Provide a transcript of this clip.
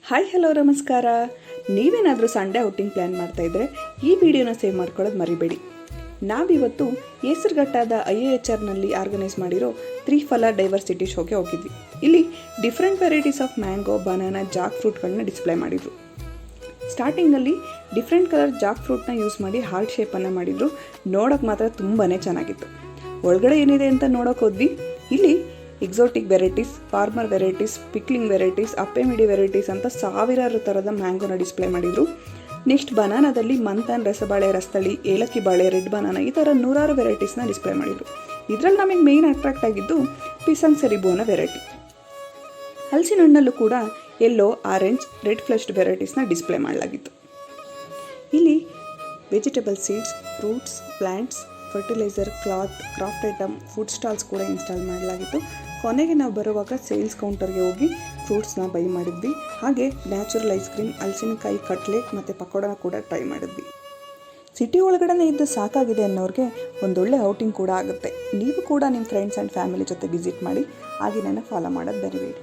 Hi hello ನಮಸ್ಕಾರ. ನೀವೇನಾದರೂ Sunday outing plan ಮಾಡ್ತಾಯಿದ್ರೆ ಈ ವಿಡಿಯೋನ ಸೇವ್ ಮಾಡ್ಕೊಳ್ಳೋದು ಮರಿಬೇಡಿ. ನಾವಿವತ್ತು ಹೆಸರುಘಟ್ಟದ IIHRನಲ್ಲಿ ಆರ್ಗನೈಸ್ ಮಾಡಿರೋ ತ್ರಿಫಲ ಡೈವರ್ಸಿಟಿ ಶೋಗೆ ಹೋಗಿದ್ವಿ. ಇಲ್ಲಿ different varieties of mango, banana, jack ಫ್ರೂಟ್ಗಳನ್ನ ಡಿಸ್ಪ್ಲೇ ಮಾಡಿದರು. ಸ್ಟಾರ್ಟಿಂಗಲ್ಲಿ ಡಿಫ್ರೆಂಟ್ ಕಲರ್ ಜಾಕ್ ಫ್ರೂಟ್ನ ಯೂಸ್ ಮಾಡಿ ಹಾರ್ಟ್ ಶೇಪನ್ನು ಮಾಡಿದರು. ನೋಡೋಕ್ಕೆ ಮಾತ್ರ ತುಂಬಾ ಚೆನ್ನಾಗಿತ್ತು. ಒಳಗಡೆ ಏನಿದೆ ಅಂತ ನೋಡೋಕೆ ಹೋದ್ವಿ. ಇಲ್ಲಿ exotic varieties, farmer varieties, pickling varieties, ಅಪ್ಪೆ ಮಿಡಿ ವೆರೈಟೀಸ್ ಅಂತ ಸಾವಿರಾರು ಥರದ ಮ್ಯಾಂಗೋನ ಡಿಸ್ಪ್ಲೇ ಮಾಡಿದರು. ನೆಕ್ಸ್ಟ್ ಬನಾನಾದಲ್ಲಿ ಮಂಥನ್, ರಸಬಾಳೆ, ರಸ್ತಳಿ, ಏಲಕ್ಕಿ ಬಾಳೆ, ರೆಡ್ ಬನಾನಾ ಈ ಥರ ನೂರಾರು ವೆರೈಟೀಸ್ನ ಡಿಸ್ಪ್ಲೇ ಮಾಡಿದರು. ಇದರಲ್ಲಿ ನಮಗೆ ಮೇಯ್ನ್ ಅಟ್ರಾಕ್ಟ್ ಆಗಿದ್ದು ಪಿಸಂಗ್ ಸೆರಿಬೋನ ವೆರೈಟಿ. ಹಲಸಿನ ಹಣ್ಣಲ್ಲೂ ಕೂಡ ಯೆಲ್ಲೋ, ಆರೆಂಜ್, ರೆಡ್ ಫ್ಲೆಶ್ಡ್ ವೆರೈಟೀಸ್ನ ಡಿಸ್ಪ್ಲೇ ಮಾಡಲಾಗಿತ್ತು. ಇಲ್ಲಿ vegetable seeds, fruits, plants, fertiliser, cloth, craft item, food stalls ಕೂಡ ಇನ್ಸ್ಟಾಲ್ ಮಾಡಲಾಗಿತ್ತು. ಕೊನೆಗೆ ನಾವು ಬರುವಾಗ ಸೇಲ್ಸ್ ಕೌಂಟರ್ಗೆ ಹೋಗಿ ಫ್ರೂಟ್ಸ್ನ ಬೈ ಮಾಡಿದ್ವಿ. ಹಾಗೆ ನ್ಯಾಚುರಲ್ ಐಸ್ ಕ್ರೀಮ್, ಹಲಸಿನಕಾಯಿ ಕಟ್ಲೆಟ್ ಮತ್ತು ಪಕೋಡನ ಕೂಡ ಟ್ರೈ ಮಾಡಿದ್ವಿ. ಸಿಟಿ ಒಳಗಡೆ ಇದ್ದು ಸಾಕಾಗಿದೆ ಅನ್ನೋರಿಗೆ ಒಂದೊಳ್ಳೆ ಔಟಿಂಗ್ ಕೂಡ ಆಗುತ್ತೆ. ನೀವು ಕೂಡ ನಿಮ್ಮ ಫ್ರೆಂಡ್ಸ್ ಆ್ಯಂಡ್ ಫ್ಯಾಮಿಲಿ ಜೊತೆ ವಿಸಿಟ್ ಮಾಡಿ. ಹಾಗೆ ನನ್ನ ಫಾಲೋ ಮಾಡೋದು ಮರಿಬೇಡಿ.